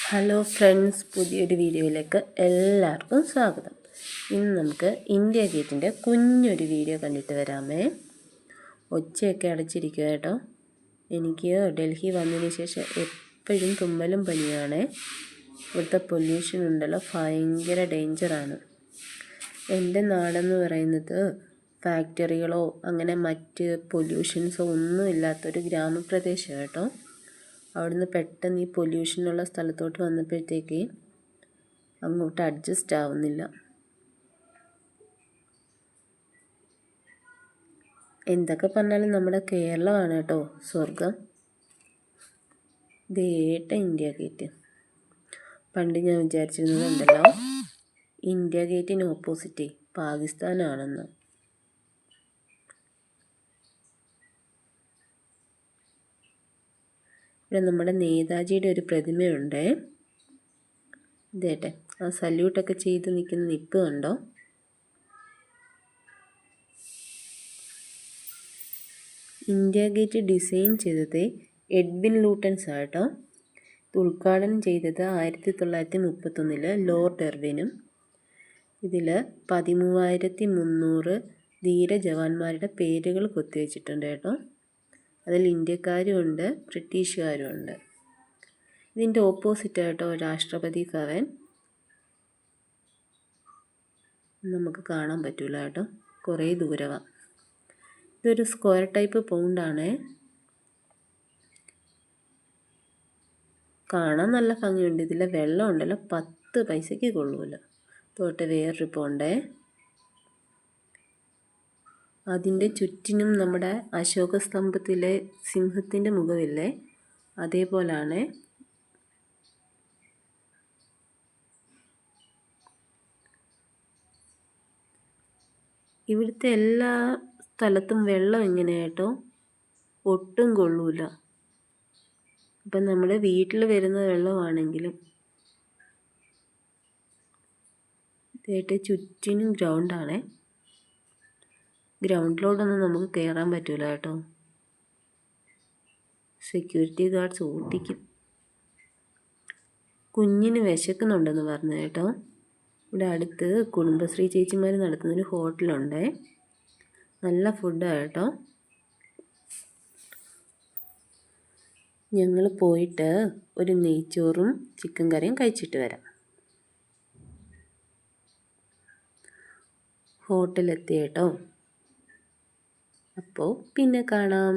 Hello friends, പുതിയൊരു വീഡിയോയിലേക്ക് എല്ലാവർക്കും സ്വാഗതം. ഇന്ന് നമുക്ക് ഇന്ത്യ ഗേറ്റിൻ്റെ കുഞ്ഞൊരു വീഡിയോ കണ്ടിട്ട് വരാമേ. ഒച്ചയൊക്കെ അടച്ചിരിക്കുക കേട്ടോ. എനിക്ക് ഡൽഹി വന്നതിന് ശേഷം എപ്പോഴും തുമ്മലും പനിയാണ്. ഇവിടുത്തെ പൊല്യൂഷൻ ഉണ്ടല്ലോ, ഭയങ്കര ഡേഞ്ചറാണ്. എൻ്റെ നാടെന്ന് പറയുന്നത് ഫാക്ടറികളോ അങ്ങനെ മറ്റ് പൊല്യൂഷൻസോ ഒന്നും ഇല്ലാത്തൊരു ഗ്രാമപ്രദേശമാണ് കേട്ടോ. അവിടുന്ന് പെട്ടെന്ന് ഈ പൊല്യൂഷനുള്ള സ്ഥലത്തോട്ട് വന്നപ്പോഴത്തേക്ക് അങ്ങോട്ട് അഡ്ജസ്റ്റ് ആവുന്നില്ല. എന്തൊക്കെ പറഞ്ഞാലും നമ്മുടെ കേരളമാണ് കേട്ടോ സ്വർഗം. ദേട്ട ഇന്ത്യ ഗേറ്റ്. പണ്ട് ഞാൻ വിചാരിച്ചിരുന്നതുണ്ടല്ലോ, ഇന്ത്യ ഗേറ്റിന് ഓപ്പോസിറ്റ് പാകിസ്ഥാനാണെന്ന്. ഇവിടെ നമ്മുടെ നേതാജിയുടെ ഒരു പ്രതിമയുണ്ട്. ഇതേട്ടെ, ആ സല്യൂട്ടൊക്കെ ചെയ്ത് നിൽക്കുന്ന നിപ്പ് കണ്ടോ. ഇന്ത്യ ഗേറ്റ് ഡിസൈൻ ചെയ്തത് എഡ്വിൻ ലൂട്ടൻസ് ആട്ടോ. ഇത് ഉദ്ഘാടനം ചെയ്തത് 1931 ലോർഡ് എർവിനും. ഇതിൽ 13,300 ധീര ജവാന്മാരുടെ പേരുകൾ കൊത്തിവെച്ചിട്ടുണ്ട് കേട്ടോ. അതിൽ ഇന്ത്യക്കാരും ഉണ്ട്, ബ്രിട്ടീഷുകാരും ഉണ്ട്. ഇതിൻ്റെ ഓപ്പോസിറ്റ് ആയിട്ടോ രാഷ്ട്രപതി ഭവൻ. നമുക്ക് കാണാൻ പറ്റില്ല കേട്ടോ, കുറേ ദൂരമാണ്. ഇതൊരു സ്ക്വയർ ടൈപ്പ് പൗണ്ടാണ്. കാണാൻ നല്ല ഭംഗിയുണ്ട്. ഇതിലെ വെള്ളം ഉണ്ടല്ലോ 10 പൈസയ്ക്ക് കൊള്ളൂല. തോട്ടെ വേറൊരു പോണ്ടേ. അതിൻ്റെ ചുറ്റിനും നമ്മുടെ അശോക സ്തംഭത്തിലെ സിംഹത്തിൻ്റെ മുഖമില്ലേ, അതേപോലാണ്. ഇവിടുത്തെ എല്ലാ സ്ഥലത്തും വെള്ളം എങ്ങനെയാട്ടോ ഒട്ടും കൊള്ളൂല. അപ്പം നമ്മുടെ വീട്ടിൽ വരുന്ന വെള്ളമാണെങ്കിലും ഇതായിട്ട് ചുറ്റിനും ഗ്രൗണ്ടാണേ. ഗ്രൗണ്ടിലോട്ടൊന്നും നമുക്ക് കയറാൻ പറ്റില്ല കേട്ടോ. സെക്യൂരിറ്റി ഗാർഡ്സ് ഓട്ടിക്കും. കുഞ്ഞിന് വിശക്കുന്നുണ്ടെന്ന് പറഞ്ഞു കേട്ടോ. ഇവിടെ അടുത്ത് കുടുംബശ്രീ ചേച്ചിമാർ നടത്തുന്നൊരു ഹോട്ടലുണ്ട്. നല്ല ഫുഡാണ് കേട്ടോ. ഞങ്ങൾ പോയിട്ട് ഒരു നെയ്ച്ചോറും ചിക്കൻ കറിയും കഴിച്ചിട്ട് വരാം. ഹോട്ടലെത്തി കേട്ടോ. അപ്പോൾ പിന്നെ കാണാം.